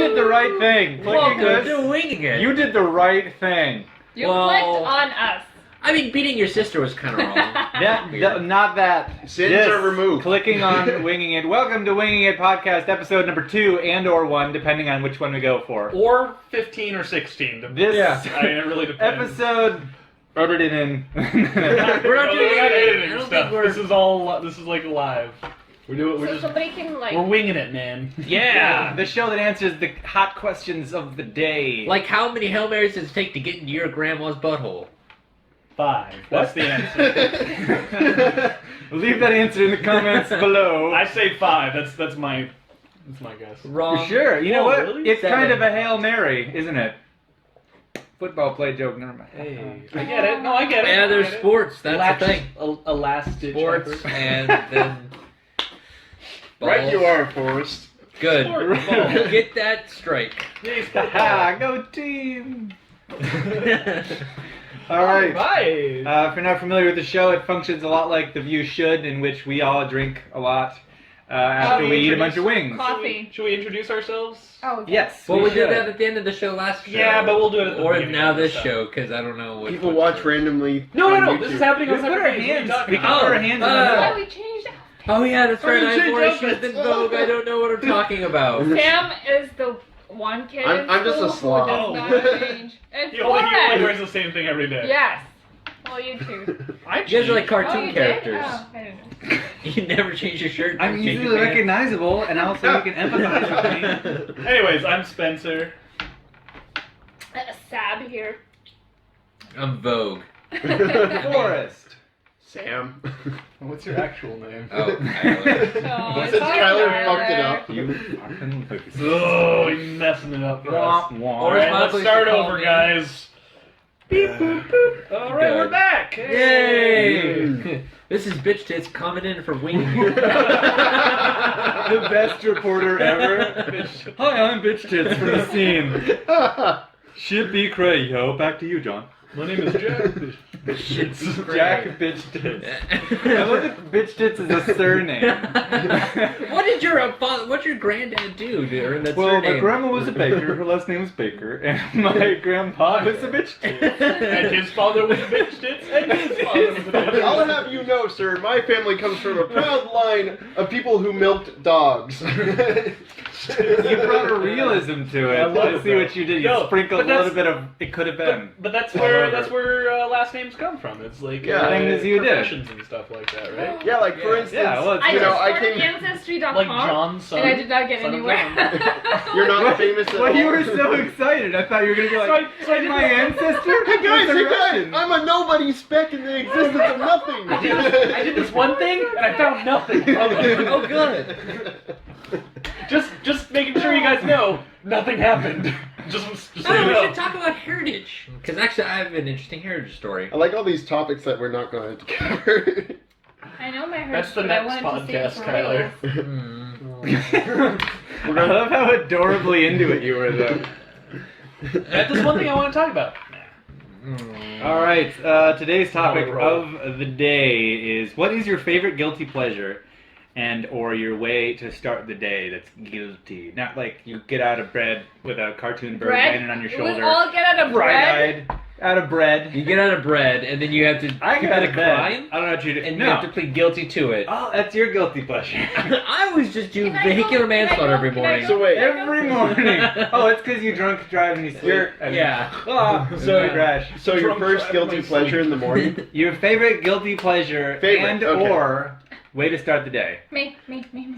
did the right thing. Clicking Welcome this. to Winging It. You did the right thing. You Well- clicked on us. I mean, beating your sister was kind of wrong. Not that. Sins This, are removed. Clicking on Winging It. Welcome to Winging It podcast, episode number 2 and/or 1, depending on which one we go for. Or 15 or 16. This I mean, it really depends. episode. Rubbered it in. We're not doing We're not editing. editing I don't stuff. think we're. This is like live. We're So just somebody can like. we're winging it, man. Yeah. The show that answers the hot questions of the day. Like, how many Hail Marys does it take to get into your grandma's butthole? 5. That's the answer. Leave that answer in the comments below. I say 5. That's my guess. Wrong. Sure. You know Oh, what? really? It's kind of a 7. Hail Mary, isn't it? Football play joke. Never mind. Hey, I get it. No, I get it. Yeah, there's I get it. sports. That's the thing. A last ditch Sports effort. and then. Right balls. you are, Forrest. Good. Sport, ball. Get that strike. Yay, sport Ha! ball. Go team! All right. Alright. If you're not familiar with the show, it functions a lot like The View Should, in which we all drink a lot after we eat a bunch of wings. Coffee. Should we introduce ourselves? Oh, okay. Yes. Well, we should. did that at the end of the show last show. Yeah, but we'll do it at the Or beginning now of the this show. show, because I don't know what. People watch randomly. No, on this YouTube. is happening We on put separate our days. What are you hands. talking We can about? put our hands in the Yeah, middle. we changed. Oh yeah, that's right. I have change more outfits. issues than Vogue. I don't know what I'm talking about. Sam is the one kid in I'm just a school who slob. does not change. And He only Forrest. wears the same thing every day. Yes. Well, you too. I You guys are like Oh, cartoon you characters. did? Oh, I didn't know. You never change your shirt. I'm never change easily your pants. recognizable, and also you can empathize with me. Anyways, I'm Spencer. Sab here. I'm Vogue. Forrest. Sam. What's your actual name? Oh, Tyler. Oh, Since Tyler fucked it up. You fucking lose. Oh, you're messing it up for us. Wah, wah. Or is Alright, my let's place start to call over, me? guys. Beep, boop, boop. Alright, Good. we're back. Yay! This is Bitch Tits coming in for winging. The best reporter ever. Hi, I'm Bitch Tits from the scene. Shippy cray, yo. Back to you, John. My name is Jack. Jack Bitch Tits. I love that Bitch Tits is a surname. What did your what's your granddad do to earn that Well, surname? my grandma was a baker. Her last name was Baker, and my grandpa was a bitch tit. And his father was a bitch tits, and his father was a bitch I'll tits. have you know, sir, my family comes from a proud line of people who milked dogs. You brought a realism to it. I love Let's it, see though. what you did. You No, sprinkled a but little bit of it could have been. But that's All where over. last names come from. It's like Yeah. Things you did. professions and stuff like that, right? Yeah, like for Yeah. instance, Yeah, well, it's I you just know, I started came. Ancestry.com, Like John's son. and I did not get Son of anywhere. You're not famous at all. Well, you were so excited. I thought you were gonna be like, So I did my this- ancestor. Hey guys, was a hey guys! Russian." I'm a nobody speck in the existence of nothing. I did this one thing, and I found nothing. Oh, good. Just making sure you guys know, nothing happened. Just so Oh, you we know. should talk about heritage. Because actually, I have an interesting heritage story. I like all these topics that we're not going to cover. I know my heritage, That's the but I next wanted to podcast, see it for Kyler. real. Hmm. I love how adorably into it you were, though. That's one thing I want to talk about. All right, today's topic roll. of the day is: what is your favorite guilty pleasure, and or your way to start the day that's guilty? Not like you get out of bed with a cartoon bird Bread? hanging on your We shoulder, all get out of bread. bright-eyed, out of bread. You get out of bread, and then you have to I commit got a out of bed. crime, I don't know what you do. and no. you have to plead guilty to it. Oh, that's your guilty pleasure. I always just do Can I vehicular go? Can I manslaughter go? every Can I morning. go? So wait. Every morning. Oh, it's because you drunk drive and you sleep. Yeah. Ah, so Yeah. crash. So your Drunk first drive guilty my pleasure in the morning? Your favorite guilty pleasure Favorite, and okay. or way to start the day. Me.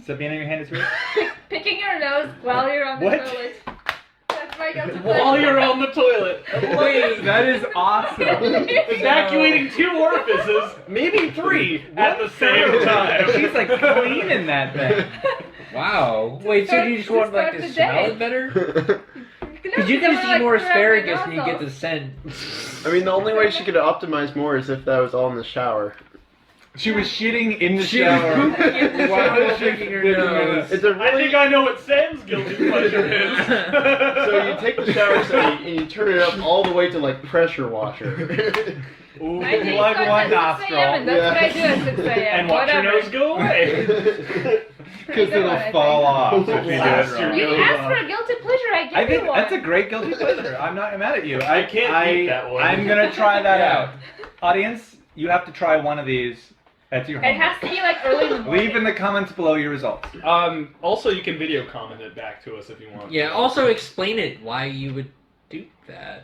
Sabina, your hand is raised. Picking your nose while you're on the What? toilet. That's my guilty While pleasure. you're on the toilet. Wait, that is awesome. Evacuating 2 orifices, maybe 3, at the same time. She's like cleaning that thing. Wow. Wait, so you just To want like start to the smell day. it better? No, Because you can just like, eat more throughout my asparagus and you nostrils. get the scent. I mean, the only way she could optimize more is if that was all in the shower. She was shitting in the She was shower. pooping in the While shower, she was picking her picking nose. It's a I really think I know what Sam's guilty pleasure is. so you take the shower setting and you turn it up all the way to like pressure washer. Ooh, My day Like starts one at 6 nostril. a.m. and that's what I do at 6 a.m. and watch your Whatever. nose go away. Because good one, it'll I fall think. off if you do Blast it your wrong. You nose asked off. for a guilty pleasure, I give I think you one. that's a great guilty pleasure. I'm not mad at you. I can't beat that one. I'm gonna try that Yeah. out. Audience, you have to try one of these. That's your It homework. has to be like early in the morning. Leave in the comments below your results. Also, you can video comment it back to us if you want. Yeah, also explain it, why you would do that.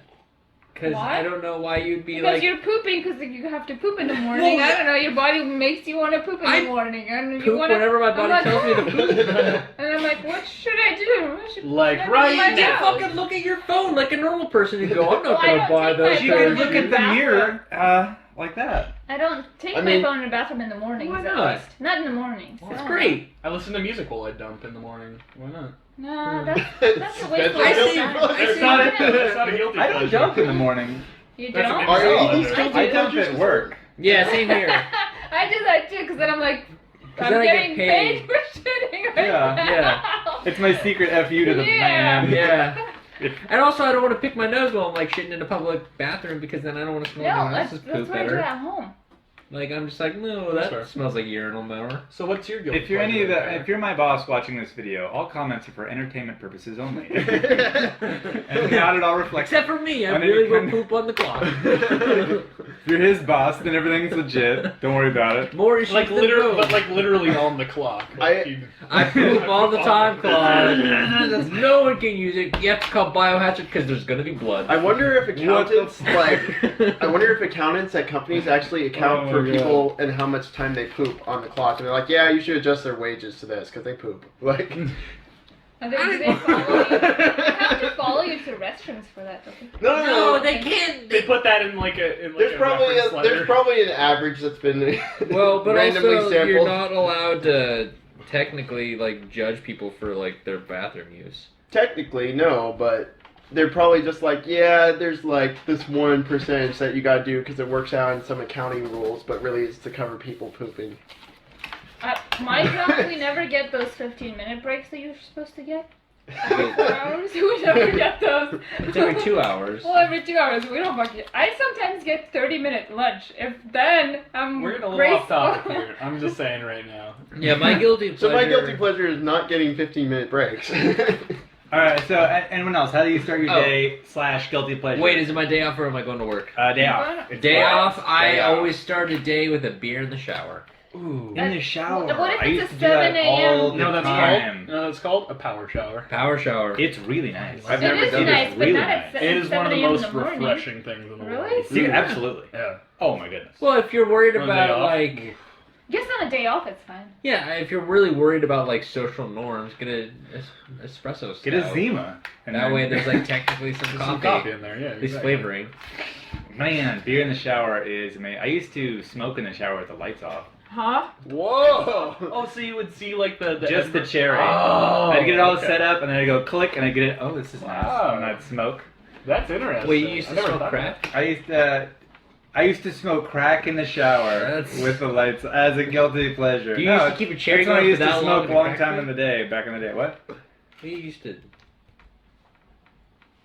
Because Why? I don't know why you'd be Because like... you're pooping because you have to poop in the morning. Well, I don't know, your body makes you want to poop in I the morning. And you poop wanna, whenever my I'm body like, tells me to poop. And I'm like, what should I do? I should Like poop right in my You can house. fucking look at your phone like a normal person and go, I'm Well, not I gonna don't buy take those my You phone can in look the at the bathroom. mirror, like that. I don't take I my mean- phone in the bathroom in the mornings. Why at not? least. Not in the mornings. That's I don't great. I listen to music while I dump in the morning. Why not? know. No, that's a waste of I my see- time. I It's see- not it's not a guilty I pleasure. don't dump in the morning. You That's a don't? big Are any of solid. these I guilty I do. dump pleasures? at work. Yeah, same here. I do that too, because then I'm like, I'm then I get getting paid. paid for shitting right Yeah, now. It's my secret FU to the Yeah. man. Yeah. And also, I don't want to pick my nose while I'm like shitting in a public bathroom because then I don't want to smell No, anyone that's, else's that's poop what I do better. at home. Like, I'm just like, no, That's that fair. smells like urinal mower. So what's your guilty If you're any of pleasure? the, if you're my boss watching this video, all comments are for entertainment purposes only, and not at all reflect. Except for me, I On really go any- poop on the clock. If you're his boss, then everything's legit. Don't worry about it. More issues like than literally, those. but like literally on the clock. Like, I poop all the time, Claude. No one can use it. You have to call biohazard because there's gonna be blood. I wonder if accountants What like. I wonder if accountants at companies actually account Oh for my people and how much time they poop on the clock, and they're like, "Yeah, you should adjust their wages to this because they poop." Like, And then do they follow you? They have to follow you to restrooms for that, don't they? No, they can't. They put that in like a there's reference letter. there's probably an average that's been Well, but randomly also sampled. you're not allowed to technically like judge people for like their bathroom use. Technically, no, but they're probably just like, yeah, there's like this 1% that you gotta do because it works out in some accounting rules, but really it's to cover people pooping. My job, we never get those 15-minute breaks that you're supposed to get. Every 4 hours, we never get those. It's every 2 hours. Well, every 2 hours, we don't fucking. I sometimes get 30-minute lunch. If then I'm We're getting a little graceful. off topic here. I'm just saying right now. Yeah, my guilty pleasure. So my guilty pleasure is not getting 15-minute breaks. All right. So, anyone else? How do you start your Oh. day / guilty pleasure? Wait, is it my day off or am I going to work? day off. Day What? off. I Day off. always start a day with a beer in the shower. Ooh. In the shower. What if I it's used a to do that 7 a.m.? all the No, that's time. called. No, that's called a power shower. Power shower. It's really nice. I've It never is done it. nice, It's but really not at nice. It is 7 one of the a.m. in most the morning. refreshing things in the Really? world. See, absolutely. Yeah. Oh my goodness. Well, if you're worried On a day about off. like, Guess on a day off, it's fine. yeah, if you're really worried about like social norms, get a espresso stout. Get a Zima. And That then- way, there's like technically some There's coffee, some coffee in there, yeah. at least exactly. flavoring. Man, beer in the shower is amazing. I used to smoke in the shower with the lights off. Huh? Whoa! Oh, so you would see like the Just the cherry. Oh, I'd get it all okay. set up, and then I'd go click, and I'd get it. Oh, this is nice. Wow. And I'd smoke. That's interesting. Wait, you used I've to never smoke thought of crack? I used to smoke crack in the shower That's- with the lights as a guilty pleasure. Do you no, used to keep a cherry that's when I going used for to that smoke long a in a long crack time pipe? in the day, back in the day. What? You used to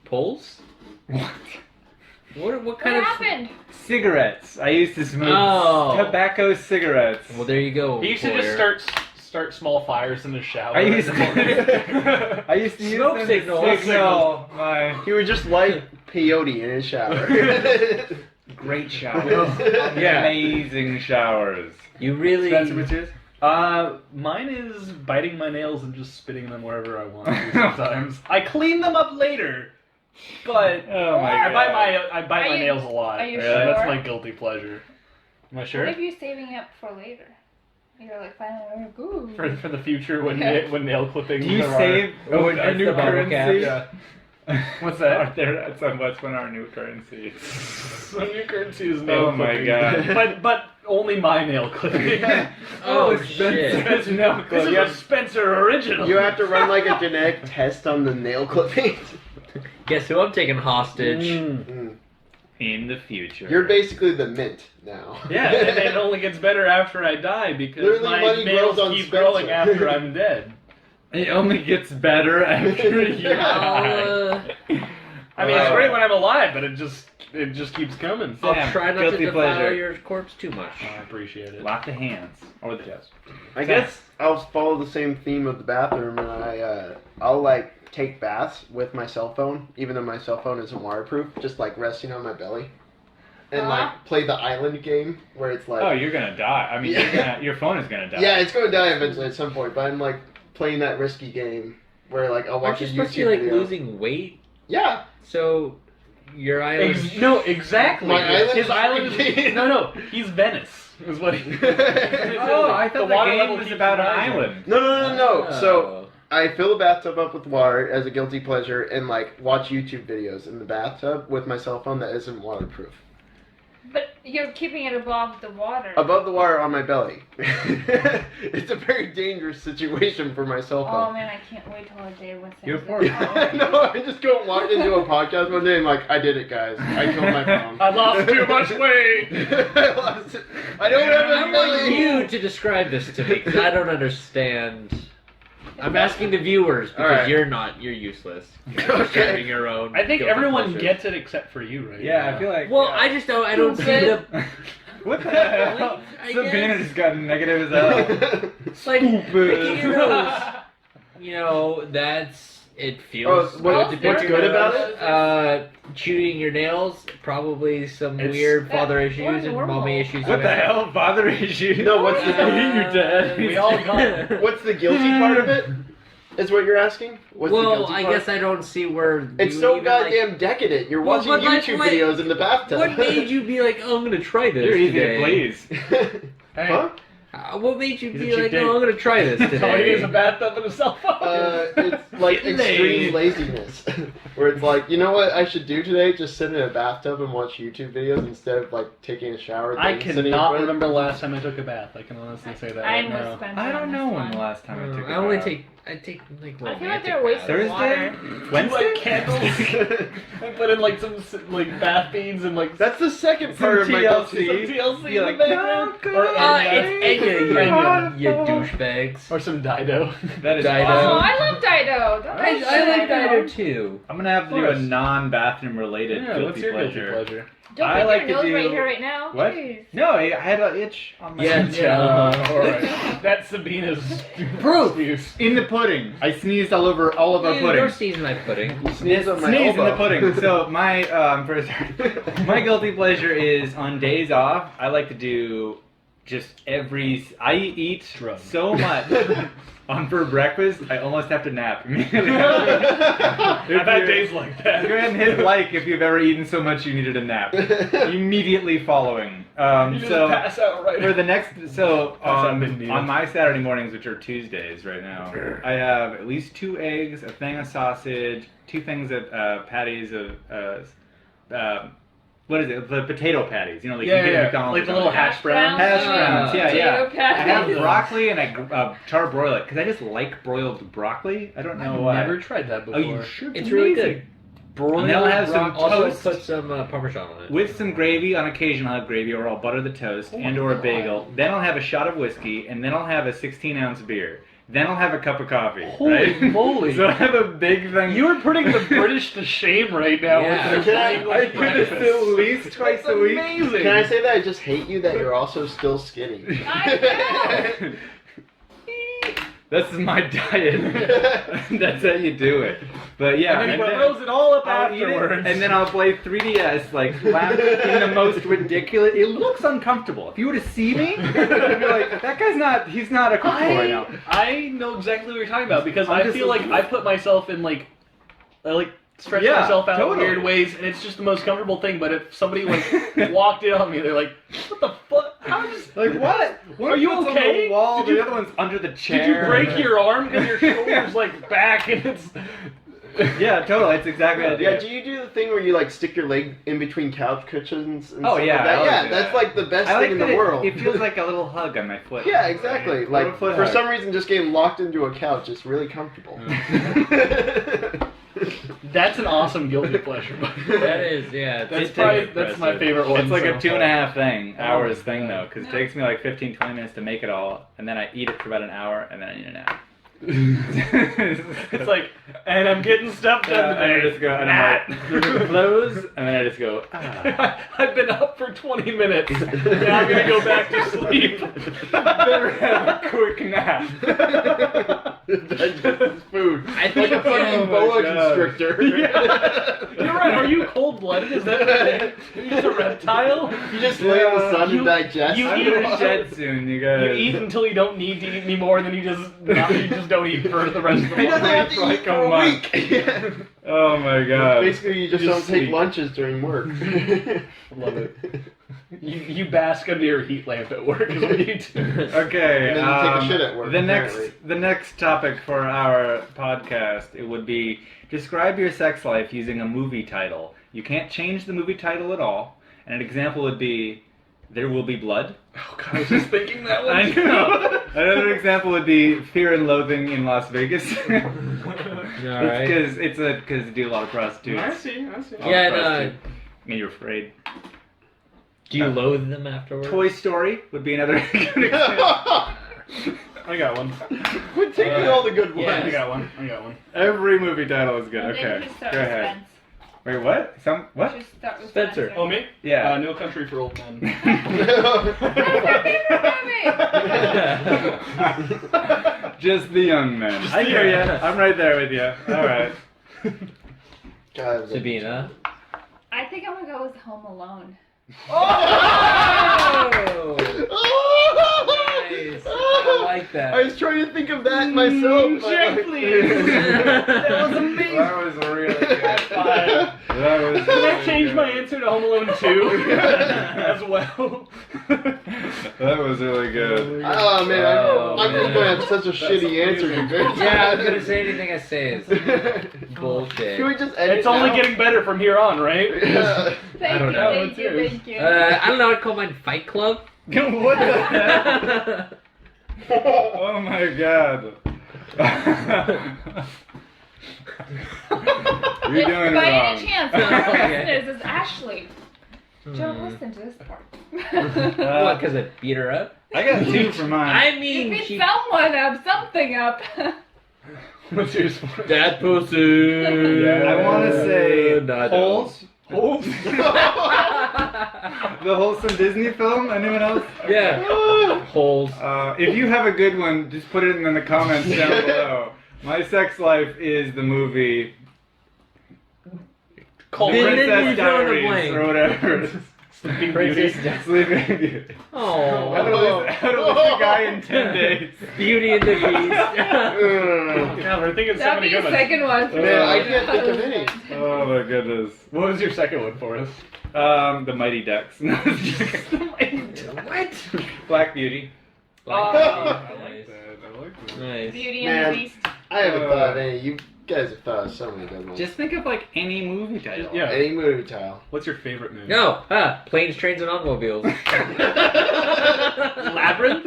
Poles? What? What What kind of? happened? Cigarettes. I used to smoke Oh. tobacco cigarettes. Well, there you go. He used to just employer. start small fires in the shower. I used in the morning. to. I used to use Smoke them signals. to signal my He would just light peyote in his shower. great showers. Yeah. Amazing showers. You really. Spencer, what's yours? Mine is biting my nails and just spitting them wherever I want to sometimes. I clean them up later, but Oh my Or- god. I bite Are my you- nails a lot. are you Yeah, That's sure? my guilty pleasure. Am I sure? What if you're saving up for later? You're like, finally, ooh. For the future when Yeah. when nail clippings Do you are save Oh, a that's new the bubble currency? cap. What's that? Are there, what's one our new currency? The new currency is nail Oh my clippings. god. But only my nail clipping. Oh, Spencer. shit. Spencer nail This clip. is You a have- Spencer original. You have to run like a genetic test on the nail clippings. Guess who I'm taking hostage? Mm. Mm. in the future. You're basically the mint now. Yeah, and it only gets better after I die because Literally, my money nails grows on keep Spencer. growing after I'm dead. It only gets better after you I'll, die. I mean, it's great when I'm alive, but it just keeps coming. Sam, I'll try not to guilty defile pleasure. your corpse too much. Oh, I appreciate it. Lock the hands or the chest. I guess I'll follow the same theme of the bathroom, and I'll like take baths with my cell phone, even though my cell phone isn't waterproof, just like resting on my belly, and like play the island game where it's like, Oh, you're gonna die. I mean, Yeah. your phone is gonna die. yeah, it's going to die eventually at some point, but I'm like playing that risky game where like I'll watch Aren't you a supposed to be YouTube like video. losing weight? Yeah, So your island. No, exactly. My island His is island freaking- is no. He's Venice. Is what he. Oh, I thought the water game level was keeps about an rising. island. No. So Oh. I fill the bathtub up with water as a guilty pleasure and like watch YouTube videos in the bathtub with my cell phone that isn't waterproof. But you're keeping it above the water. Above the water on my belly. It's a very dangerous situation for my cell Oh phone. man, I can't wait till the day when You're Sam's poor. No, I just go walk into a podcast one day and like, I did it, guys. I killed my phone. I lost too much weight. I lost it. I don't have I a want belly. you to describe this to me because I don't understand. I'm asking the viewers because Alright. you're useless. You're describing your own. I think guilty everyone pleasures. gets it except for you, right? Yeah, now. I feel like. Well, yeah. I just don't. I don't see the. What the hell? I Sabina guess. just got negative as hell. It's like picking your nose. You know, it feels what's good to pick good your about nose. Chewing your nails, probably some It's- weird father Or issues and normal. mommy issues. What the hell? Father issues? No, what's the You dead. We all got What's the guilty part of it? Is what you're asking? What's the Well, guilty I part? guess I don't see where. It's you so even, like- goddamn decadent. You're Well, watching but, like, YouTube what- videos in the bathtub. What made you be like, oh, I'm gonna try this? You're easy today? to please. Hey, Huh? What made you He's a be cheap like, date. oh, I'm gonna try this all he today? is a bathtub and a cell phone. It's like Get extreme laid. laziness. Where it's like, you know what I should do today? Just sit in a bathtub and watch YouTube videos instead of like taking a shower. I then sitting in cannot front. remember the last time I took a bath. I can honestly say that I'm right with now. Spencer. I on don't this know when one. the last time I took a I only bath. take like I feel like romantic they're wasting baths. Thursday? water. Wednesday? Like candles. I put in like some like bath beans and like That's the second part of my some TLC. TLC You're in the like, background. "No, Or go It's Enya, you Enya. douchebags. Or some Dido. That is Dido. Oh, awesome. I love Dido. Don't I like Dido too. I'm gonna have to do a non-bathroom related Yeah, guilty what's your pleasure. guilty pleasure? Don't I pick like your to nose right do- here, right now. What? Jeez. No, I had an itch on my Yeah, Alright. That's Sabina's Proof. excuse. In the pudding. I sneezed all over all of our Dude, pudding. don't sneeze in my pudding. You sneeze on my Sneeze in the elbow. pudding. So my my guilty pleasure is on days off. I like to do just I eat Drugs. so much for breakfast. I almost have to nap immediately. I've had days like that. Go ahead and hit like if you've ever eaten so much you needed a nap. Immediately following. You just So pass out right for the next, so That's not a big deal. on my Saturday mornings, which are Tuesdays right now, I have at least 2 eggs, a thing of sausage, 2 things of patties of what is it? The potato patties. You know, like you get at McDonald's. like the or little something. hash browns. Hash browns. Yeah, yeah. Potato I have patties. broccoli and I char broil it because I just like broiled broccoli. I don't know I've why. never tried that Oh, before. you should. It's really amazing. good. Broiled And then I'll have some also toast. put some Parmesan on it. With some gravy, on occasion I'll have gravy, or I'll butter the toast, Oh and my or a God. bagel. Then I'll have a shot of whiskey, and then I'll have a 16-ounce beer. Then I'll have a cup of coffee. Holy right? moly. So I have a big thing. You are putting the British to shame right now Yeah. with their Can I English do this breakfast. at least twice That's a week. amazing. Can I say that I just hate you that you're also still skinny? I This is my diet. That's how you do it. But yeah, And then he throws it all up I'll eat it, afterwards. and then I'll play 3DS like in the most ridiculous. It looks uncomfortable. If you were to see me, you'd be like, "That guy's not. He's not comfortable right now." I know exactly what you're talking about because I'm I just feel like I put myself in I stretch Yeah, myself out totally. in weird ways, and it's just the most comfortable thing. But if somebody walked in on me, they're like, "What the fuck? How just Like what? One Are you foot's on okay? the wall, Did the you- other one's under the chair. did you break your arm because your shoulder's back and it's?" Yeah, totally. It's exactly what I do. Yeah, do you do the thing where you like stick your leg in between couch cushions? And Oh, stuff yeah, like that? I always Yeah, do that's that. like the best I like thing in that the world. It feels like a little hug on my foot. Yeah, exactly. Right? Like Little foot for hug. some reason, just getting locked into a couch is really comfortable. That's an awesome guilty pleasure. That is, yeah. That's it's- that's my favorite one. It's like so a 2.5 hours Oh, thing God. though, because it takes me like 15-20 minutes to make it all, and then I eat it for about an hour, and then I need a nap. It's like, and I'm getting stuff done and I today. just go, and I'm like, close, and then I just go, ah. I've been up for 20 minutes. Now I'm gonna go back to sleep. Better have a quick nap. Digest his food. I think Like a fucking Oh my boa God. constrictor. You're right. Are you cold-blooded? Is that the thing? You're just a reptile? You just lay in the sun You- and digest. you I'm eat gonna shed soon, you guys. You eat until you don't need to eat anymore, and then you just don't eat for the rest of the He doesn't month. have to Like eat a for a month. week. Oh my god. Basically, you just Just don't take sleep. lunches during work. Love it. You bask under your heat lamp at work is what you do. Okay. And then you take a shit at work, The apparently. next topic for our podcast it would be describe your sex life using a movie title. You can't change the movie title at all. And an example would be There Will Be Blood. Oh god, I was just thinking that one. I know. Another example would be Fear and Loathing in Las Vegas. Alright. Because they do a lot of prostitutes. I see. A lot of Yeah, no. prostitutes. And you're afraid. Do you loathe them afterwards? Toy Story would be another good example. I got one. Quit taking all the good ones. yeah. I got one. Every movie title is good. And then Okay, you just start go with ahead. Spence. Wait, what? What? Just start with Spencer. Oh, me? Yeah. No Country for Old Men. Just the young men. I hear ya. I'm right there with you. All right. God, Sabina. I think I'm gonna go with Home Alone. Oh! Nice. I like that. I was trying to think of that myself. but check, like- please. That was amazing. That was really good. Five. That was. Can I really change good. my answer to Home Alone 2 as well? That was really good. Oh man, Oh, I'm just man. gonna have such a shitty answer compared to Yeah, I was gonna say anything I say is bullshit. Can we just edit It's only now? getting better from here on, right? Yeah. Thank don't you, know. thank you, Too. thank you. I don't know. I'd call mine Fight Club. What the heck? Oh my god. You're doing it By wrong. any chance, Okay. listeners, is Ashley. Don't listen to this part. What? Because I beat her up? I got 2 for mine. I You mean, beat she. someone up, something up. What's yours? That pussy. I want to say Not Holes. Holes? The wholesome Disney film. Anyone else? Yeah. Holes. If you have a good one, just put it in the comments down below. My sex life is the movie Called Then Princess you fill in the Diaries blank. or whatever. Sleeping Princess Beauty. Sleeping Beauty. Oh. How to lose a guy in 10 days. Beauty and the Beast. Yeah, we're thinking so That'd many be a good ones. second one. for Man, I me. can't think of any. Oh my goodness. What was your second one for us? The Mighty Ducks. What? Black Beauty. Oh, I Nice. like that. I like that. Nice. Beauty Man. and the Beast. I haven't thought of any. You guys have thought of so many good ones. Just think of like any movie title. Yeah. Any movie title. What's your favorite movie? No. Planes, Trains, and Automobiles. Labyrinth?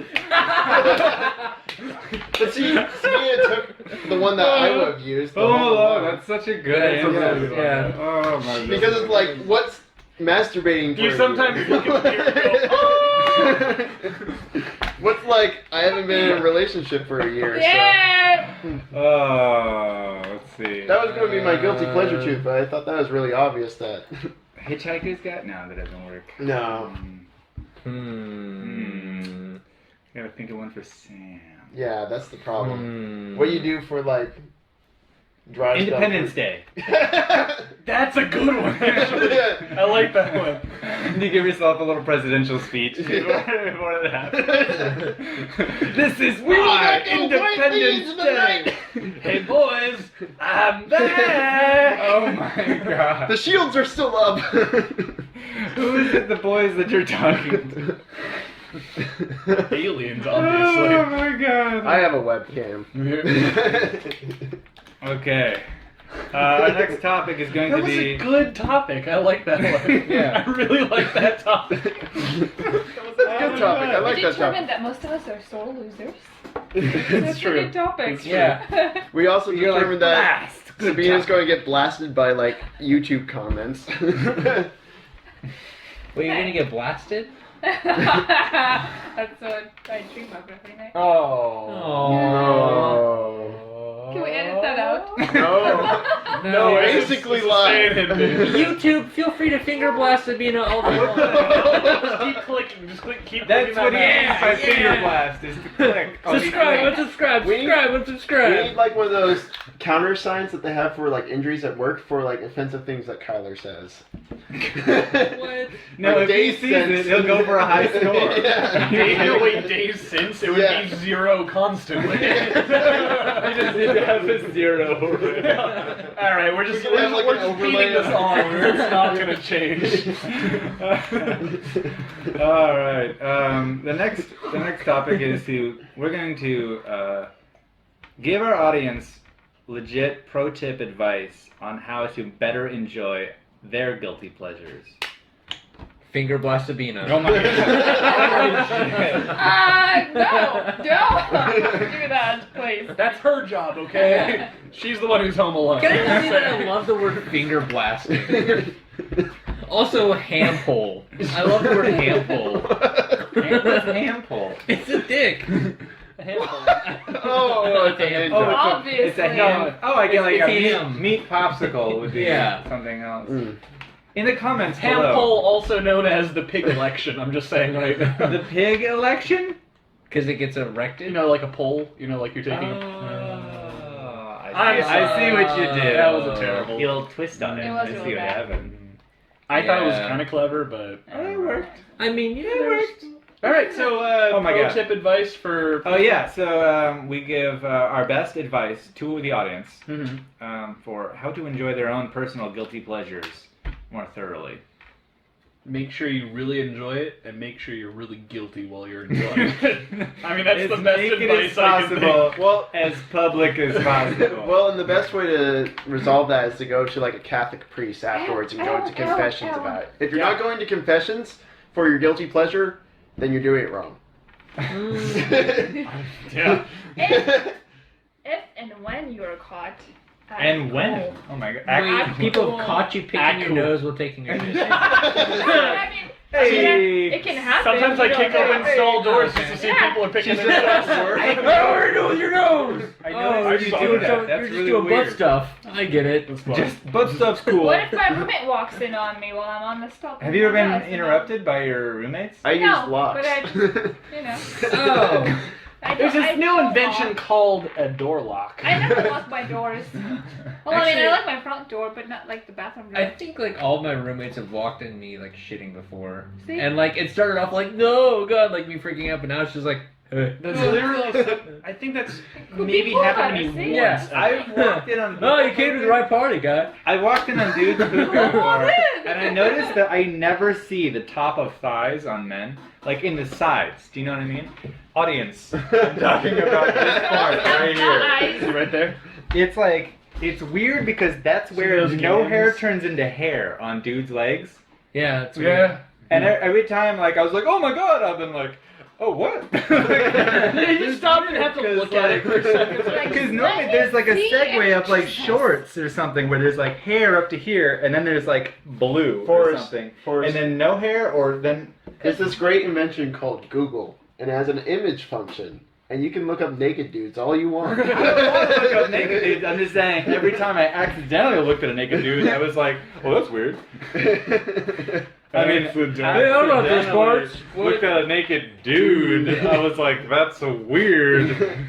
But see, Sabina took the one that I would have used. the Oh, Home Alone. Alone. That's such a good That's a answer. really good one. Yeah. Oh my goodness. Because it's like, what's masturbating for You sometimes look at the mirror and go, What's like, I haven't been in a relationship for a year, Yeah. Oh, let's see. That was going to be my guilty pleasure too, but I thought that was really obvious that. Hitchhiker's Guide? No, that doesn't work. No. Gotta think of one for Sam. Yeah, that's the problem. What do you do for like dry Independence Day. stuff? that's a good one, actually. I like that one. You give yourself a little presidential speech before that happens. This is why Independence Day. Hey boys, I'm back! Oh my god. The shields are still up. Who is it, the boys that you're talking to? Aliens, Oh obviously. my god. I have a webcam. Okay. Our next topic is going That to was be. a good topic. I like that one. Yeah. I really like that topic. That's a good topic. I like We that determined topic. that most of us are sore losers. It's That's a true. good topic. It's true. Yeah. We also You're like determined that blast, Sabina's going to get blasted by like YouTube comments. Wait, you're gonna get blasted? That's what I dream of every night. Oh. No. Can we edit that out? No. No, basically live. YouTube, feel free to finger blast Sabina all day long. Just keep clicking. Just keep That's clicking what he that means by Yeah. finger blast, is to click. Subscribe, unsubscribe, We need- subscribe, We unsubscribe. need like one of those counter signs that they have for like injuries at work for like offensive things that Kyler says. What? No, Like if he Dave sees sense. it, he'll go for a high score. Yeah. No, wait, days since it would Yeah. be 0 constantly. You just need to have a 0. All right, we're just We can have, like, we're an just overlay feeding this of- on. It's not gonna change. All right. The next topic is we're going to give our audience legit pro tip advice on how to better enjoy their guilty pleasures. Finger blast Sabina. Oh my No, don't do that, please. That's her job, okay? She's the one who's home alone. Can I tell you that I love the word finger blasting? Also, ham pole. I love the word ham pole. What's ham pole? It's a dick. Oh, it's a hand Oh, job. it's a Obviously. ham. Oh, I get like It's a ham. meat popsicle would be Yeah. something else. Mm. In the comments Ham below, pole, also known as the pig election. I'm just saying, right? the pig election. Because it gets erected? You know, like a poll. You know, like you're taking. Oh, I'm I see what you did. That was a terrible. You little twist on it. It was I see really what bad. happened. I thought it was Yeah. kind of clever, but. Oh, it worked. I mean, yeah, It there's... worked. All right, so Oh my pro God. tip advice for. Oh yeah, so we give our best advice to the audience Mhm. for how to enjoy their own personal guilty pleasures more thoroughly. Make sure you really enjoy it, and make sure you're really guilty while you're enjoying it. I mean, that's As the best naked advice as I can possible. think. Well, As public as possible. well, and the best way to resolve that is to go to like a Catholic priest afterwards and go into Ow, confessions ow. about it. If you're Yeah. not going to confessions for your guilty pleasure, then you're doing it wrong. Yeah. If and when you are caught. And when? home. Oh my god. Wait, people cool. caught you picking Act your cool. nose while taking your shit. I mean, Hey. it can happen. Sometimes I You kick don't open know. stall doors just to see if Yeah. people are picking She's their just nose. at work. I know where to do with your nose. I know Oh, where you're you just do doing that. some- That's you're just really doing weird. butt stuff. I get it. Just butt stuff's cool. What if my roommate walks in on me while I'm on the stop? Have you ever been Yes, you know. interrupted by your roommates? I No, use locks. but I just- You know. Oh. There's this I new don't invention lock. called a door lock. I never lock my doors. Well, I mean, I like my front door, but not like the bathroom door. I think like all of my roommates have walked in me like shitting before, See? and like it started off like no god like me freaking out, but now it's just like That's literally. I think that's Could be maybe cool, happened to me honestly. once. Yeah. I've walked in on. oh you came to the right party guy. I walked in on dudes pooping before, Well, and I noticed that I never see the top of thighs on men, like in the sides. Do you know what I mean? Audience, I'm talking about this part right here. Nice. Is it right there? It's like it's weird because that's where those no games. hair turns into hair on dudes' legs. Yeah, it's weird. Yeah. And every time, like I was like, oh my god, I've been like, oh what? You stop and have to look at it for a second. Like, Because normally there's like a see segue up like it. shorts or something where there's like hair up to here and then there's like blue or Forrest, something. Forrest. And then no hair or then There's this great invention called Google, and it has an image function, and you can look up naked dudes all you want. I don't want to look up naked dudes. I'm just saying every time I accidentally looked at a naked dude, I was like, well that's weird. I mean, Hey, I'm not this accidentally parts. looked at a naked dude. I was like, that's so weird.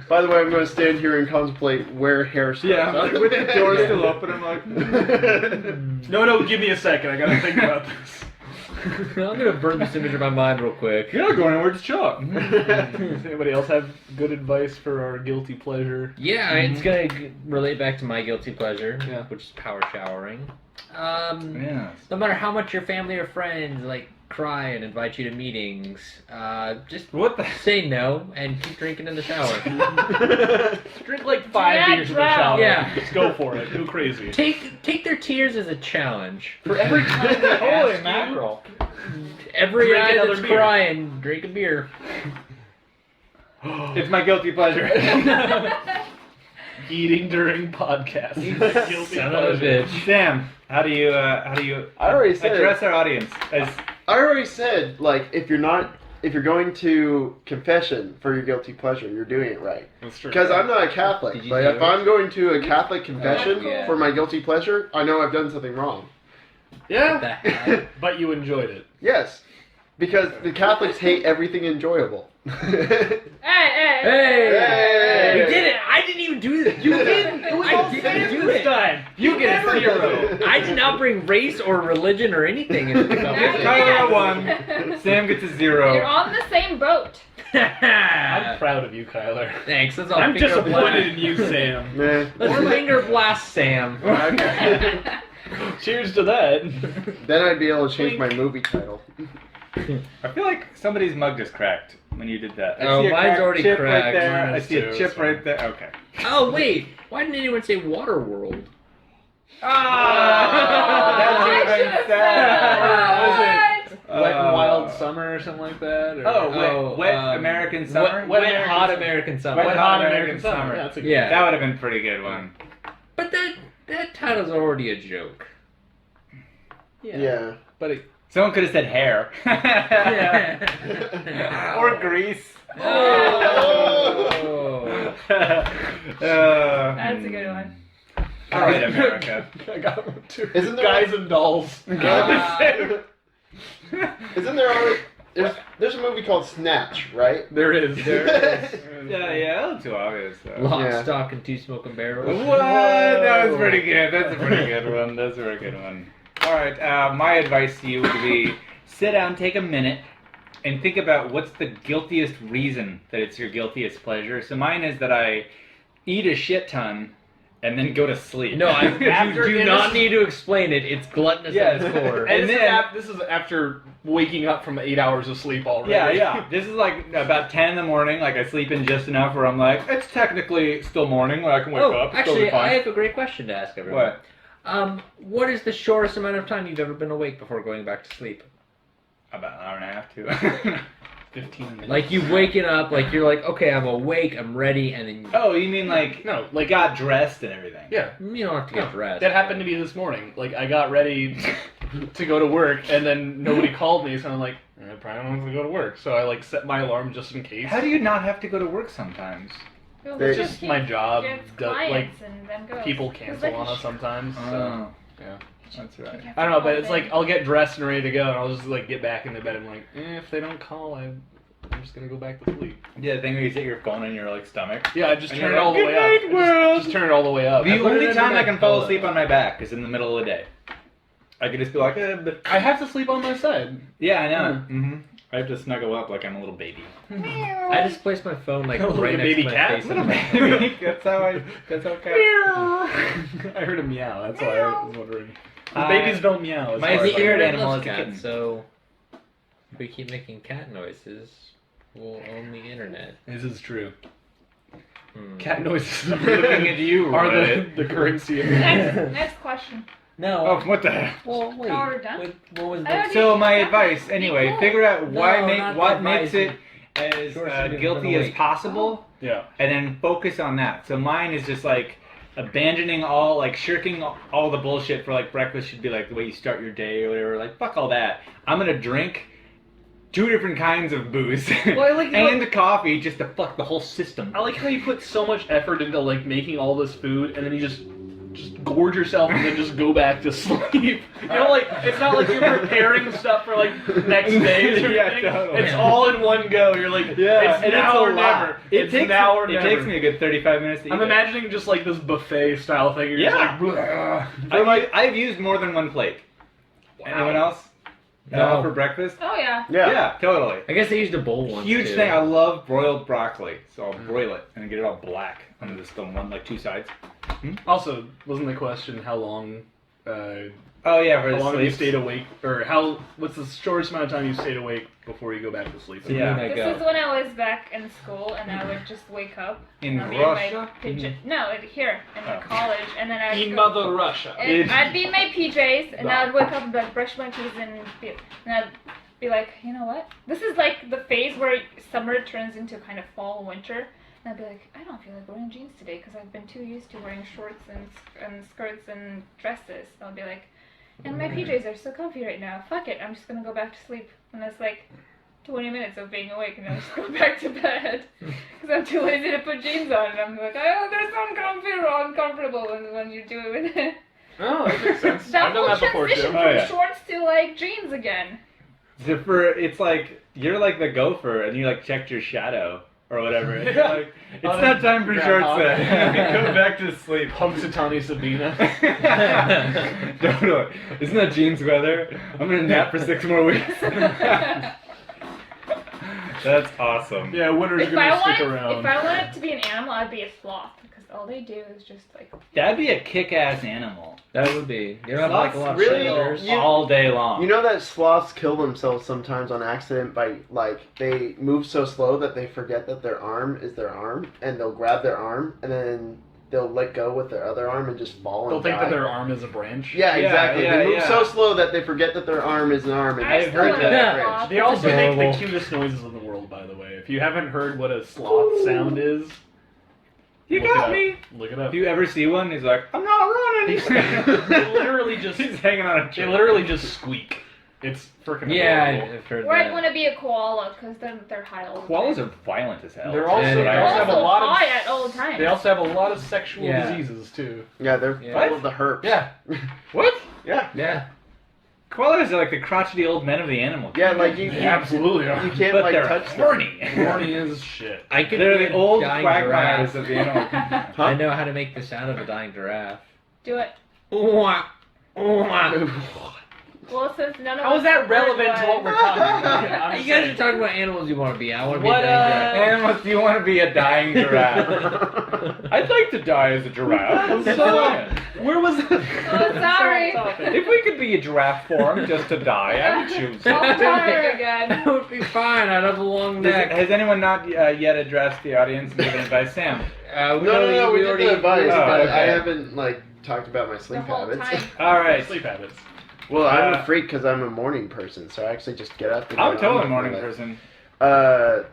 By the way, I'm going to stand here and contemplate where hair starts. Yeah, I'm like, with the door still open, I'm like, No, give me a second. I gotta think about this. I'm gonna burn this image in my mind real quick. you're not going anywhere, just chill out. Does anybody else have good advice for our guilty pleasure? Yeah, it's gonna relate back to my guilty pleasure, Yeah. which is power showering. Yes. No matter how much your family or friends like cry and invite you to meetings, just What the? say no and keep drinking in the shower. Drink like 5 not beers in the drown. shower. Yeah. Just go for it. Go crazy. Take their tears as a challenge. For every time they Holy ask you, mackerel. Every Drink eye another that's beer. crying, drink a beer. It's my guilty pleasure. Eating during podcast. Guilty Son of a pleasure. bitch. Sam, how do you I already said address our audience? As I already said, like, if you're going to confession for your guilty pleasure, you're doing it right. That's true. Because I'm not a Catholic, Did you but do if it? I'm going to a Catholic confession yeah. for my guilty pleasure, I know I've done something wrong. Yeah, That- but you enjoyed it. Yes, because the Catholics hate everything enjoyable. Hey! Hey! We did it! I didn't even do this. You did. I didn't do it. time. you get a 0. I did not bring race or religion or anything into the Now conversation. Tyler you won. can. Sam gets a 0. You're on the same boat. I'm proud of you, Kyler. Thanks. Let's all I'm finger disappointed in blast. you, Sam. Nah. Let's finger blast Sam. Cheers to that. Then I'd be able to change my movie title. I feel like somebody's mug just cracked when you did that. I Oh, see a mine's cracked already chip cracked. right there. Mine I is see too, a it's chip fine. right there. Okay. Oh wait, why didn't anyone say Waterworld? That's I even should have sad. said Wet and Uh, Wild Summer or something like that? Or... Oh, wet American Summer? Wet Hot American Summer. Wet Wet Hot Hot American Summer. Yeah, that's a good Yeah. That would have been a pretty good one. But that title's already a joke. Yeah. But it, Someone could have said hair. Or grease. Oh. That's a good one. All right, America. I got one too. Isn't there Guys and Dolls? Isn't there already... There's a movie called Snatch, right? There is. Yeah, that's too obvious. Though. Lock, Yeah. stock, and two smoking barrels. What? That was pretty good. That's a pretty good one. That's a very good one. All right, my advice to you would be sit down, take a minute, and think about what's the guiltiest reason that it's your guiltiest pleasure. So mine is that I eat a shit ton and then go to sleep. No, After you do this- not need to explain it. It's gluttonous Yes. at its core. And And then- this is after waking up from 8 hours of sleep already. Yeah. This is like about 10 in the morning. Like I sleep in just enough where I'm like, it's technically still morning where I can wake Oh, up. It's actually, totally fine. I have a great question to ask everyone. What? What is the shortest amount of time you've ever been awake before going back to sleep? About an hour and a half, too. 15 minutes. Like you've waken up, like you're like, okay, I'm awake, I'm ready, and then Oh, you mean like No, like got dressed and everything? yeah. you don't have to get dressed. That happened to me this morning. Like, I got ready to go to work, and then nobody called me, so I'm like, I probably don't have to go to work. So I, like, set my alarm just in case. How do you not have to go to work sometimes? Well, They- It's just my job. Gets Like, clients and then goes. people It's cancel like on us sometimes. So. Oh, Yeah. that's right. I don't know, but it's like, I'll get dressed and ready to go, and I'll just, like, get back into bed. I'm like, if they don't call, I'm just gonna go back to sleep. Yeah, the thing where you set your phone on your like stomach. Yeah, I just And turn you're it all like, the way "Good up. night, I world." just turn it all the way up. The put it only under time my I can fall pillow. asleep on my back is in the middle of the day. I could just be like, but I have to sleep on my side. yeah, I know. Mm-hmm. I have to snuggle up like I'm a little baby. I just placed my phone like Like a right next baby to my cat? face. Little and- baby. That's how cats. I heard a meow. That's why I was wondering. Uh, Babies don't meow. as my far as I spirit know. animal loves is a cats, kitten. So if we keep making cat noises, we'll own the internet. This is true. Hmm. Cat noises Looking at you, are Reddit. the currency of Next question. No. Oh, what the hell? Well, wait. Oh, we're done? What was I the already- So my advice, anyway, cool. figure out why No, make not what the makes advice. it as Sure, so you've guilty been as awake. possible, Yeah. and then focus on that. So mine is just like abandoning all, like shirking all the bullshit for like breakfast should be like the way you start your day or whatever. Like fuck all that. I'm gonna drink 2 different kinds of booze Well, I like- and coffee just to fuck the whole system. I like how you put so much effort into like making all this food, and then you just gorge yourself and then just go back to sleep. You know, like it's not like you're preparing stuff for like next days or Yeah, anything. totally. It's all in one go. You're like, Yeah, it's and now it's a or lot. never. It It's takes now or it never. takes me a good 35 minutes to eat I'm it. imagining just like this buffet style thing. You're Yeah. just like, I've used more than one plate. Anyone else? No. For breakfast? Oh yeah. Yeah. Totally. I guess I used a bowl once. Huge too. thing. I love broiled broccoli, so I'll broil it and get it all black on just the one, like 2 sides. Also, wasn't the question how long? Oh yeah, for How the long have you sleep. stayed awake, or what's the shortest amount of time you stayed awake before you go back to sleep? Yeah. I This go. is when I was back in school and I would just wake up In and I'd be Russia? my PJ. No, here in Oh. college, and then I'd In go- Mother Russia. and I'd be in my PJs and No. I'd wake up and be like, brush my teeth and I'd be like, you know what? This is like the phase where summer turns into kind of fall, winter, And I'd be like, I don't feel like wearing jeans today because I've been too used to wearing shorts and skirts and dresses. And I'll be like, and my PJs are so comfy right now. Fuck it, I'm just gonna go back to sleep. And that's like 20 minutes of being awake, and I'll just go back to bed because I'm too lazy to put jeans on. And I'm like, oh, they're so uncomfortable when you do it with it. Oh, that makes sense. That I've done whole that before too. transition Oh, from yeah. shorts to like jeans again. It's like you're like the gopher, and you like checked your shadow or whatever. And you're like, it's Oh, not time for shorts Groundhog. then. Go back to sleep. Punxsutawney Sabina. Totally. Isn't that jeans weather? I'm gonna nap for 6 more weeks. That's awesome. Yeah, winter's If gonna I stick wanted, around. if I wanted to be an animal, I'd be a sloth because all they do is just like. That'd be a kick-ass animal. That would be. You don't have like a lot of Really? shoulders. You- all day long. You know that sloths kill themselves sometimes on accident by, like, they move so slow that they forget that their arm is their arm, and they'll grab their arm, and then they'll let go with their other arm and just fall and They'll think die. that their arm is a branch. Yeah, Yeah, exactly. yeah, they move yeah. so slow that they forget that their arm is an arm. And I I've still heard want that. a sloth. They also make adorable. the cutest noises in the world, by the way. If you haven't heard what a sloth sound is, You look got it up. me. Look it up. If you ever see one, he's like, I'm not running. They literally just He's hanging on a they tree. literally just squeak. It's freaking Yeah, adorable. I've heard Or I'd that. want to be a koala because then they're high all the Koalas time. are violent as hell. They're also Yeah, they they also are. have a Also lot of high at all times. they also have a lot of sexual Yeah. diseases too. Yeah, they're Yeah. full of the herpes. Yeah. What? Yeah. Yeah. Koalas are like the crotchety old men of the animal Yeah, kingdom. like you, They absolutely are. you can't But like they're touch them. horny. Horny as shit. I could They're be the a old dying quagmires giraffe. of the animal kingdom. Huh? I know how to make the sound of a dying giraffe. Do it. Wah, wah. Well, since none of How us is that are relevant to what we're talking about? Yeah, I'm You guys are saying. talking about animals you want to be. I want to be What, a dying giraffe. Animals, do you want to be a dying giraffe? I'd like to die as a giraffe. I'm sorry. Where was Oh, sorry. If we could be a giraffe form just to die, I would choose Oh, it. sorry again. That would be fine. I'd have a long neck. Has anyone not yet addressed the audience and given advice? Sam. No, we did already the advice, Oh, but okay. I haven't like talked about my The sleep whole habits. time. All right. sleep habits? Well, I'm Uh, a freak because I'm a morning person, so I actually just get up. And I'm get a totally on morning with my person. life.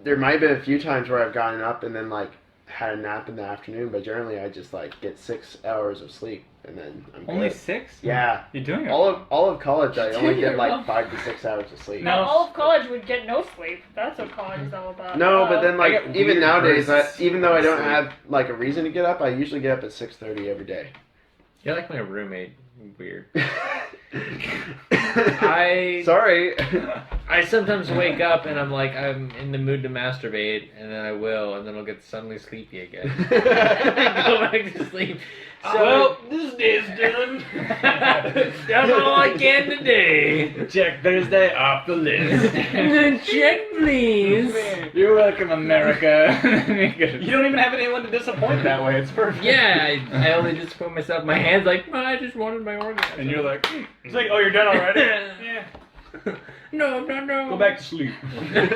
There might have been a few times where I've gotten up and then like had a nap in the afternoon, but generally I just like get 6 hours of sleep and then I'm Only good. 6? Yeah. You're doing it. All of college, I only You're get like wrong. 5 to 6 hours of sleep. No. Now, all of college would get no sleep. That's what college is all about. No, but then I like get even weird nowadays, bursts even though I don't of have like a reason to get up, I usually get up at 6:30 every day. You're like my roommate. Weird. I Sorry. I sometimes wake up and I'm like I'm in the mood to masturbate, and then I will, and then I'll get suddenly sleepy again. Go back to sleep. So Well, this day's done. done all I can today. Check Thursday off the list. Check, please. You're welcome, America. You don't even have anyone to disappoint that way. It's perfect. Yeah, I only disappoint myself. My hand's like, "Oh, I just wanted my orgasm. And you're like, It's like, oh, you're done already? Yeah. no. Go back to sleep. Then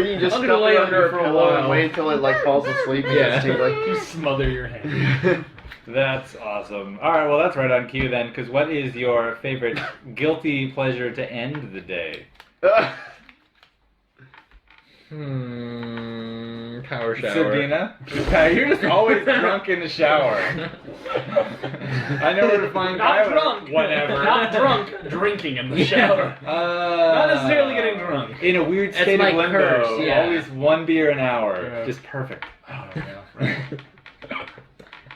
you just I'm stuff gonna lay it under under a for a pillow and while. wait until it like falls asleep and Yeah. gets tingly. You smother your hand. that's awesome. All right, well, that's right on cue then, because what is your favorite guilty pleasure to end the day? Power shower. Sabina? You're just always drunk in the shower. I know where to find Not Kyla. drunk. Whatever. Not drunk. Drinking in the shower. Not necessarily getting drunk. In a weird That's state my of limbo. curse, yeah. Always 1 beer an hour. Yeah. Just perfect. Oh, yeah, right.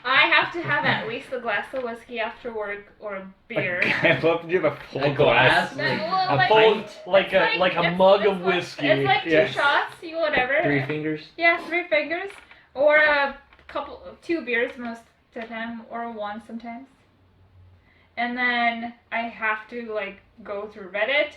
I have to have at least a glass of whiskey after work or a beer. I'd love to have a full A glass. glass? No, Like, well, a like- Full, pint? like a it's- mug it's of like- whiskey. It's like 2 Yes. shots, you whatever. 3 fingers. Yeah, 3 fingers, or a couple, 2 beers most of the time, or 1 sometimes. And then I have to like go through Reddit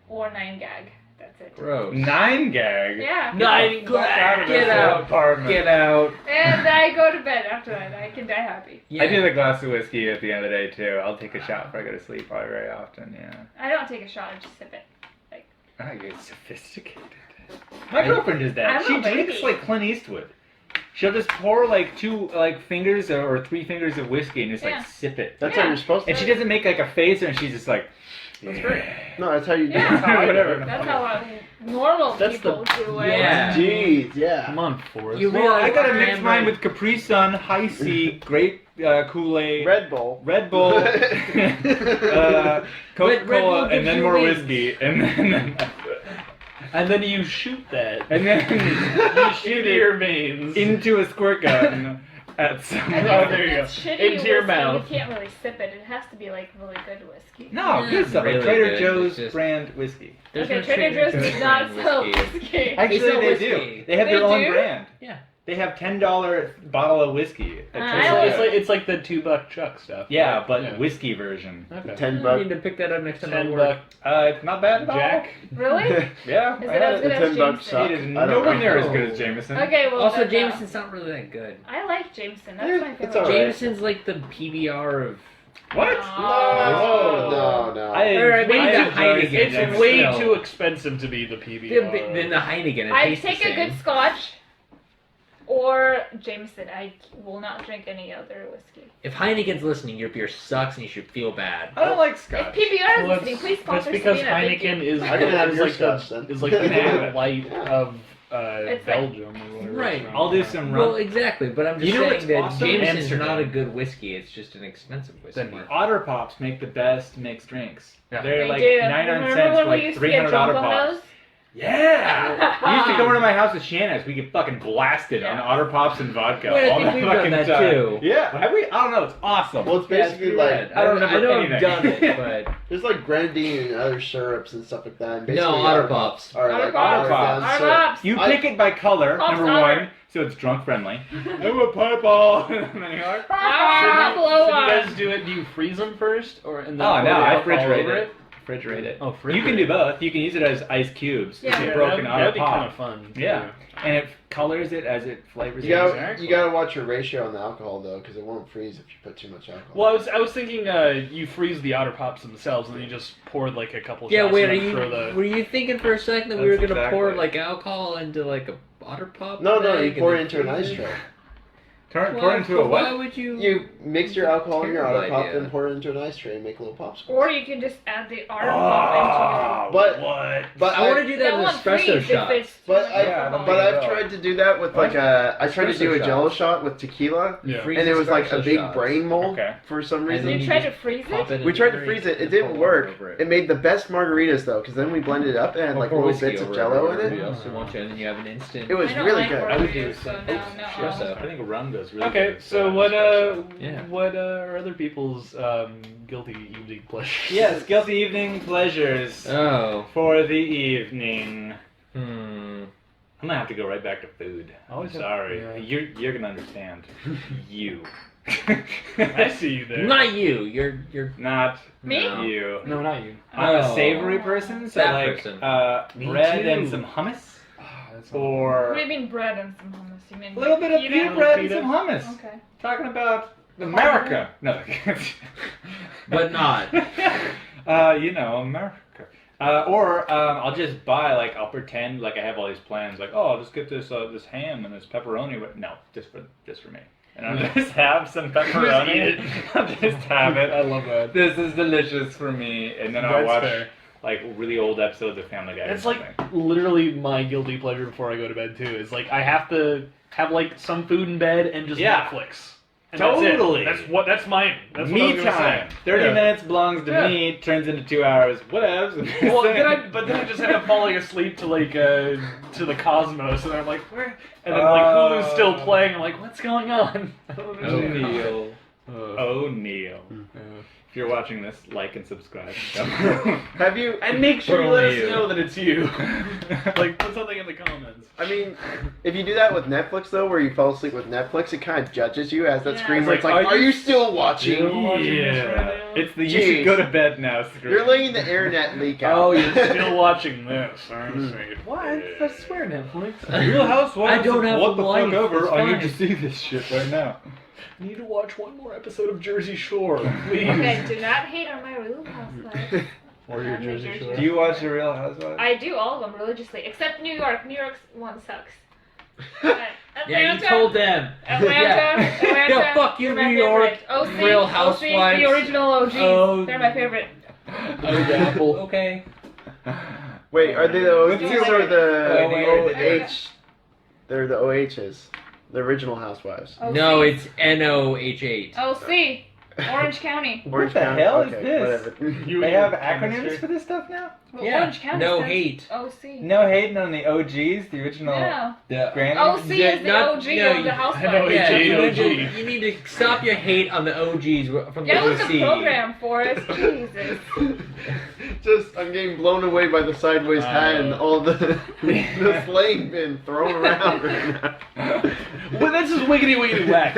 or 9gag. That's it. Gross. 9gag? Yeah. Nine Fuck out of Get this out. apartment. Get out. And I go to bed after that. I can die happy. I do the glass of whiskey at the end of the day too. I'll take a shot before I go to sleep probably very often, yeah. I don't take a shot. I just sip it. Oh, you're sophisticated. My girlfriend does that. I'm She a drinks lady. like Clint Eastwood. She'll just pour like 2 fingers or 3 fingers of whiskey and just Yeah. like sip it. That's Yeah. how you're supposed to. And she doesn't make like a face, and she's just like. That's great. No, that's how you do Yeah. it. That's how I do Whatever. it. That's how normal That's people do it. Yeah. Jeez, yeah. Come on, Forrest. You Well, I gotta realize mix mine with Capri Sun, High C, grape Kool-Aid, Red Bull. Red Bull, Coca-Cola, Bull and then gives more you wings. whiskey, and then And then you shoot that. and then you shoot into it your veins. into a squirt gun at I some. think Oh, if there you it's go. shitty Into your whiskey, mouth. You can't really sip it. It has to be like really good whiskey. No, Yeah, good stuff. Like really Trader good. Joe's It's just- brand whiskey. There's Okay, no Trader Joe's does not brand sell whiskey. whiskey. Actually, sell they whiskey. do. They have They their own do? brand. Yeah. They have $10 bottle of whiskey. At I Trader like- Joe's. It's like the $2 Chuck stuff. Yeah, right? but whiskey version. Okay. $10 I need to pick that up next time I $10 work. It's not bad at all. Jack. Really? Yeah. Is I it had as it. good The as $10 Jameson? suck. It is I don't nowhere know. near as good as Jameson. Okay, well Also, then, Jameson's not really that good. I like Jameson. That's Yeah, my it's favorite. alright. Jameson's like the PBR of. What? Oh. No. Alright, maybe I the enjoy Heineken. Jameson. It's Jameson. way No. too expensive to be the PBR. Then the Heineken. It I tastes the take a same. good Scotch or Jameson. I will not drink any other whiskey. If Heineken's listening, your beer sucks and you should feel bad. I don't like If Scotch. PBR is Well, listening, please that's sponsor because Sabina. Thank Heineken you. is, I can have is your like Scotch the then. is like the Yeah. light of It's like- Belgium or whatever. Right. it's from. I'll do some Well, rum. exactly, but I'm just You know saying what's that awesome? Jameson's Amsterdam. not a good whiskey. It's just an expensive whiskey. Then what? Otter Pops make the best mixed drinks. Yeah. They're They like do. 99 Remember cents when for we like used to get 300 Otter drunk on Pops. those? Yeah! You used to come over to my house with Shanna's. We get fucking blasted on Yeah. Otter Pops and vodka. Wait, I all think the we've done fucking that time. too. Yeah, have we? I don't know. It's awesome. Well, it's Yeah, it's basically pretty like rad. I don't I remember know anything. I've done it, but there's like grenadine and other syrups and stuff like that. And basically No, Otter Pops. Are Otter like Pops. Otter Pops. down Otter syrup. Pops. You I- pick it by color, Pops number Otter. one, so it's drunk friendly. I'm a purple. And then you're like, Ah, So blow do you on. guys do it? Do you freeze them first, or and then Oh, pour no, the I alcohol refrigerate over it. Refrigerate it. Oh, You can refrigerate. do both. You can use it as ice cubes. Yeah. It's a Yeah, broken Otter That'd be kind Pop. of fun. to Yeah. do. And it colors it as it flavors You it. gotta, Exactly. you gotta watch your ratio on the alcohol though, because it won't freeze if you put too much alcohol. Well, I was thinking you freeze the Otter Pops themselves, and then you just pour like a couple. yeah. shots Wait, and are then you throw the. were you thinking for a second that we That's were gonna pour exactly. like alcohol into like a Otter Pop? no, bag you and pour it then into an freeze ice it? tray. Pour into a Why what? would you? You mix your alcohol in your Terrible Otter Pop, idea. then pour it into an ice tray and make a little popsicle. Or you can just add the Otter Pop But- what? But I want to do into that your. with espresso shots. But I, Yeah, I don't but think I've so. tried to do that with like a. I tried to do a Espresso Jello shots. shot with tequila, Yeah. Freeze and it was like a espresso big shots. brain mold Okay. for some And reason. then You you tried to just freeze pop it? in We the tried to drink freeze it. It and didn't pour work. water over It made the best margaritas though, because then we blended it up and had Or like pour little whiskey bits of over Jello in whatever it. else you want to, and then you have an instant. It was I don't really like good. I would do margaritas, so no, espresso. I think rum goes really Okay, good. so what Yeah. what are other people's guilty evening pleasures? Yes, guilty evening pleasures Oh. for the evening. Hmm. I'm gonna have to go right back to food. Always I'm have- sorry. yeah. You're gonna understand. You. I see you there. Not you. You're. Not Me? No. you. No, not you. I'm a Oh. savory person, so That like person. Me bread too. and some hummus, That's What or do you mean bread and some hummus? You mean a little bit of pita? pita bread and Pita. some hummus. Okay. Talking about America. No. But not. You know, America. Or I'll just buy, like, I'll pretend like I have all these plans, like, oh, I'll just get this this ham and this pepperoni. But no, just for me. And I'll just have some pepperoni. I'll just have it. I love that. This is delicious for me. And then I'll That's watch fair. like really old episodes of Family Guy. or It's like something. literally my guilty pleasure before I go to bed too. Is like I have to have like some food in bed and just Yeah. Netflix. And Totally. That's it. That's mine. That's what I me was gonna time. say. 30 Yeah. minutes belongs to Yeah. me. Turns into 2 hours. Whatevs. Well, then I just end up falling asleep to like to the Cosmos, and I'm like, where? And then like Hulu's still playing. I'm like, what's going on? I don't Oh, understand. Neil. Uh, Oh, Neil. yeah. If you're watching this, like and subscribe. Have you? And make sure you Only let us you. know that it's you. Like, put something in the comments. I mean, if you do that with Netflix though, where you fall asleep with Netflix, it kind of judges you as that Yeah. screen It's where it's like, like, are are you you still watching? still watching this right now? It's the you Jeez. should go to bed now screen. You're letting the internet leak out. Oh, you're still watching this. I'm Mm. saying, what? I swear, Netflix. Real Housewives. I don't have what a the life, fuck over. it's I need fine. to see this shit right now. Need to watch one more episode of Jersey Shore, please. Okay, do not hate on my Real Housewives. Or your I'm Jersey Jersey Shore. Do you watch the Real Housewives? I do all of them religiously, except New York. New York's one sucks. Yeah, you told them. Atlanta. Yeah, fuck you, they're my New York. favorite. OC, Real OC, Housewives. the original OGs. Oh. They're my favorite. Apple. Okay. Wait, are they the OGs or the Oh, OH? They're the OHs. The original Housewives. OC. No, it's NOH8. OC. Orange County. What the hell is okay, this? Whatever. They have acronyms for this stuff now? Well, Yeah, Orange County no says hate. OC. No hating on the OGs, the original Yeah. The Granny. OC is the Not- OG no, of the Housewives. know Yeah, H8 you need, to, OG. you need to stop your hate on the OGs from Get the with OC. the program, Forrest. Jesus. Just, I'm getting blown away by the sideways hat and all the slang being thrown around right now. Well, that's just wiggity wiggity whack.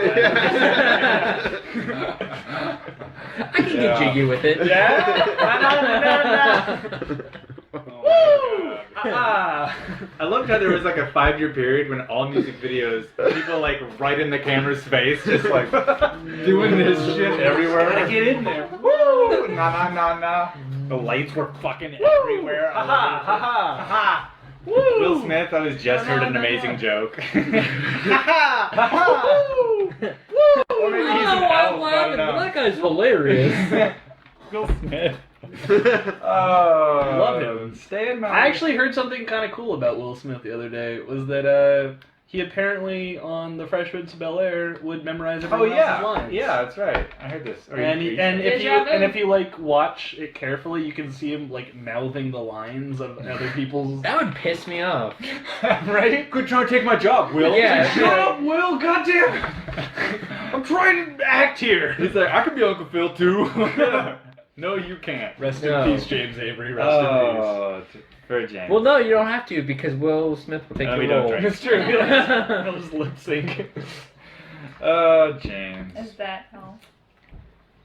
I can get jiggy with it. I loved how there was like a 5-year period when all music videos, people like right in the camera's face, just like doing this shit everywhere. Gotta get in there. Woo! Nah. The lights were fucking everywhere. Ha ha ha ha ha. Will Smith, I was just heard an amazing joke. Or maybe he's an elf, I don't know. That guy's hilarious. Will Smith. Oh, Love him. Stay in my. I actually heard something kind of cool about Will Smith the other day. Was that he apparently on The Fresh Prince of Bel-Air would memorize Oh everyone else's yeah, lines. yeah, that's right. I heard this. Are And you- he, and if you Deja vu. and if you like watch it carefully, you can see him like mouthing the lines of other people's. That would piss me off. right? Quit trying to take my job, Will. Yeah. Shut up, Will! Goddamn! I'm trying to act here. He's like, I could be Uncle Phil too. No, you can't. Rest No. in peace, James Avery. Rest in Oh, for James. Well, no, you don't have to because Will Smith will take No, the we don't role. try. peace. It's true. He'll just lip sync. Oh, James. Is that all?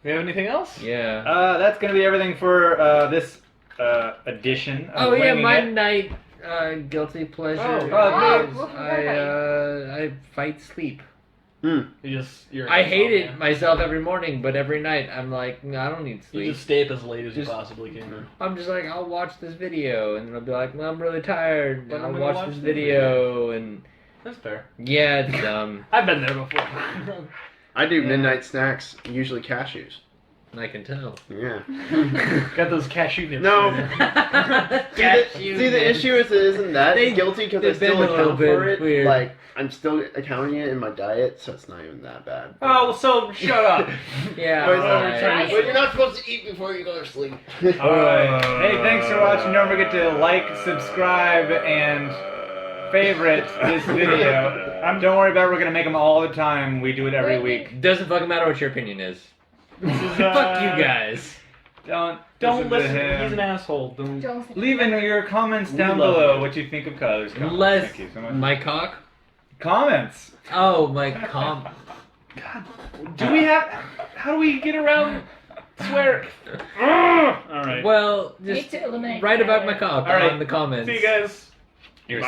We have anything else? Yeah. That's gonna be everything for this edition. Of Oh yeah, Winging my It. night guilty pleasure. Oh, is what's I fight sleep. You're I hate it myself every morning, but every night I'm like, no, I don't need You sleep. just stay up as late as you Just- possibly can. I'm just like, I'll watch this video, and then I'll be like, well, I'm really tired, But and I'm I'll gonna watch watch this the video, and That's fair. yeah, it's dumb. I've been there before. I do midnight snacks, usually cashews. I can tell. Yeah. Got those cashew nips. No. in there. See, the issue is it isn't that They- guilty because I they've been still a little account bit for it. weird. Like, I'm still accounting it in my diet, so it's not even that bad. Oh, well, so shut up. Yeah. But it's alright. overtime. But you're not supposed to eat before you go to sleep. Alright. Hey, thanks for watching. Don't forget to like, subscribe, and favorite this video. Don't worry about it. We're going to make them all the time. We do it every week. Doesn't fucking matter what your opinion is. This is, Fuck you guys. Don't Don't to listen. him. He's an asshole. Don't. Don't Leave in your comments We down love below you. what you think of colors. Unless Thank you so much. my cock. Comments. Oh, my com. God. Do we have? How do we get around swear? All right. Well, Need just to eliminate write about my that. cock All right. on the comments. See you guys. You're